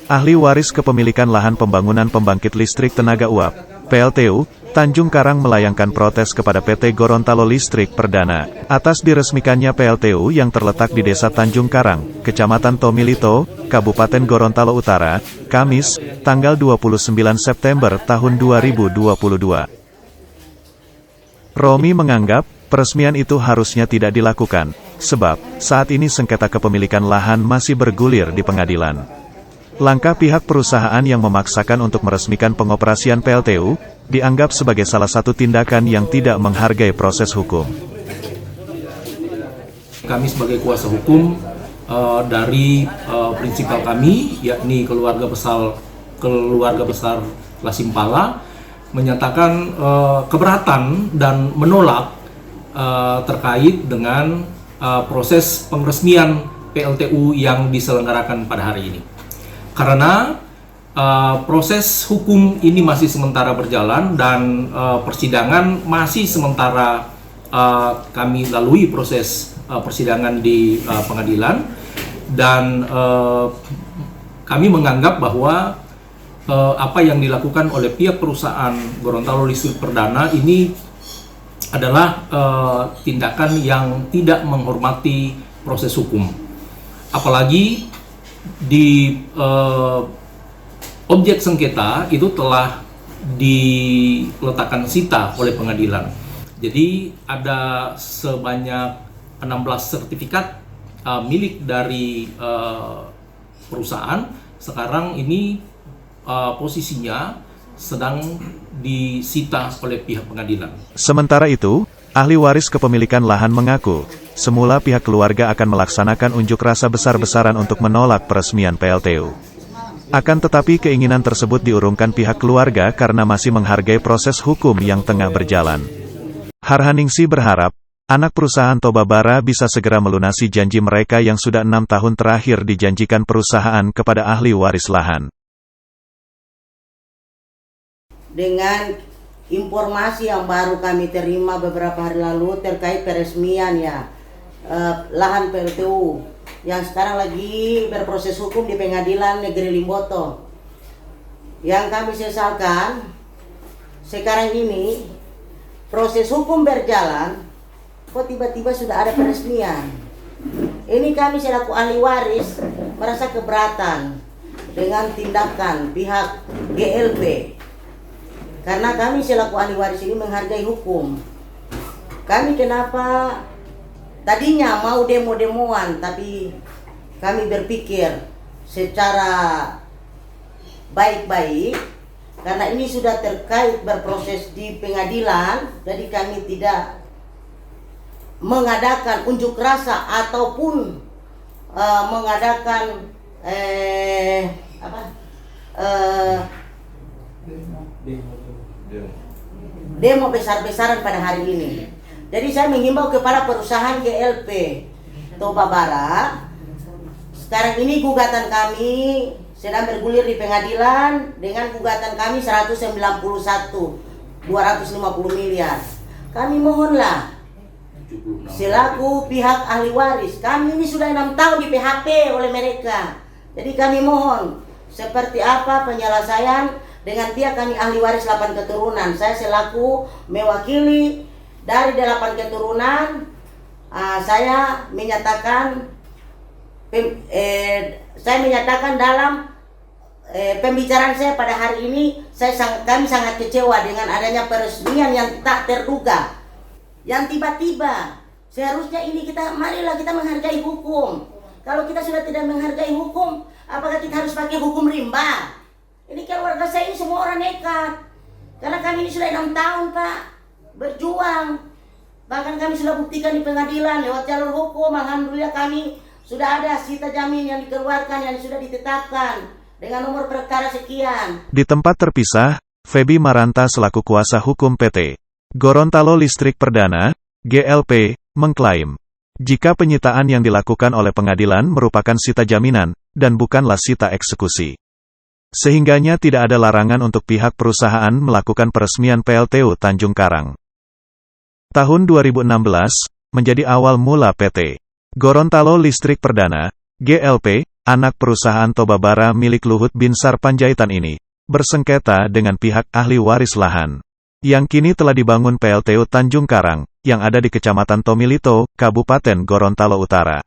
Ahli waris kepemilikan lahan pembangunan pembangkit listrik tenaga uap, PLTU, Tanjung Karang melayangkan protes kepada PT Gorontalo Listrik Perdana, atas diresmikannya PLTU yang terletak di Desa Tanjung Karang, Kecamatan Tomilito, Kabupaten Gorontalo Utara, Kamis, tanggal 29 September tahun 2022. Romi menganggap, peresmian itu harusnya tidak dilakukan, sebab, saat ini sengketa kepemilikan lahan masih bergulir di pengadilan. Langkah pihak perusahaan yang memaksakan untuk meresmikan pengoperasian PLTU, dianggap sebagai salah satu tindakan yang tidak menghargai proses hukum. Kami sebagai kuasa hukum dari prinsipal kami, yakni keluarga besar Lasimpala, menyatakan keberatan dan menolak terkait dengan proses penresmian PLTU yang diselenggarakan pada hari ini. Karena proses hukum ini masih sementara berjalan dan persidangan masih sementara kami lalui proses persidangan di pengadilan, dan kami menganggap bahwa apa yang dilakukan oleh pihak perusahaan Gorontalo Listrik Perdana ini adalah tindakan yang tidak menghormati proses hukum. Apalagi di objek sengketa itu telah diletakkan sita oleh pengadilan. Jadi ada sebanyak 16 sertifikat milik dari perusahaan. Sekarang ini posisinya sedang disita oleh pihak pengadilan. Sementara itu, ahli waris kepemilikan lahan mengaku, semula pihak keluarga akan melaksanakan unjuk rasa besar-besaran untuk menolak peresmian PLTU. Akan tetapi keinginan tersebut diurungkan pihak keluarga karena masih menghargai proses hukum yang tengah berjalan. Harhaningsi berharap, anak perusahaan Tobabara bisa segera melunasi janji mereka yang sudah 6 tahun terakhir dijanjikan perusahaan kepada ahli waris lahan. Dengan informasi yang baru kami terima beberapa hari lalu terkait peresmian lahan PLTU yang sekarang lagi berproses hukum di Pengadilan Negeri Limboto. Yang kami sesalkan, sekarang ini proses hukum berjalan, kok tiba-tiba sudah ada peresmian. Ini kami selaku ahli waris merasa keberatan dengan tindakan pihak GLP. Karena kami selaku ahli waris ini menghargai hukum. Kami kenapa tadinya mau demo-demoan, tapi kami berpikir secara baik-baik, karena ini sudah terkait berproses di pengadilan, jadi kami tidak mengadakan unjuk rasa ataupun mengadakan demo besar-besaran pada hari ini. Jadi saya menghimbau kepada perusahaan GLP Tobabara, sekarang ini gugatan kami sedang bergulir di pengadilan dengan gugatan kami 250 miliar. Kami mohonlah selaku pihak ahli waris, kami ini sudah 6 tahun di PHP oleh mereka. Jadi kami mohon seperti apa penyelesaian dengan pihak kami ahli waris 8 keturunan. Saya selaku mewakili dari 8 keturunan, saya menyatakan dalam pembicaraan saya pada hari ini, kami sangat kecewa dengan adanya peresmian yang tak terduga, yang tiba-tiba. Seharusnya ini marilah kita menghargai hukum. Kalau kita sudah tidak menghargai hukum, apakah kita harus pakai hukum rimba? Ini keluarga saya ini semua orang nekat. Karena kami ini sudah 6 tahun Pak berjuang. Bahkan kami sudah buktikan di pengadilan lewat jalur hukum. Alhamdulillah kami sudah ada sita jamin yang dikeluarkan, yang sudah ditetapkan dengan nomor perkara sekian. Di tempat terpisah, Feby Maranta selaku kuasa hukum PT Gorontalo Listrik Perdana, GLP, mengklaim, jika penyitaan yang dilakukan oleh pengadilan merupakan sita jaminan, dan bukanlah sita eksekusi. Sehingganya tidak ada larangan untuk pihak perusahaan melakukan peresmian PLTU Tanjung Karang. Tahun 2016, menjadi awal mula PT Gorontalo Listrik Perdana, GLP, anak perusahaan Tobabara milik Luhut Binsar Panjaitan ini, bersengketa dengan pihak ahli waris lahan, yang kini telah dibangun PLTU Tanjung Karang, yang ada di Kecamatan Tomilito, Kabupaten Gorontalo Utara.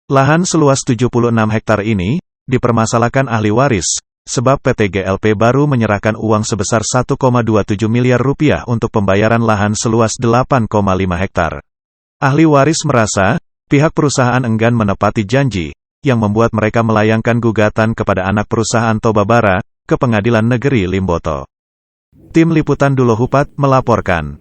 Lahan seluas 76 hektar ini, dipermasalahkan ahli waris, sebab PT GLP baru menyerahkan uang sebesar 1,27 miliar rupiah untuk pembayaran lahan seluas 8,5 hektar. Ahli waris merasa, pihak perusahaan enggan menepati janji, yang membuat mereka melayangkan gugatan kepada anak perusahaan Tobabara, ke Pengadilan Negeri Limboto. Tim Liputan Duloh Hupat melaporkan.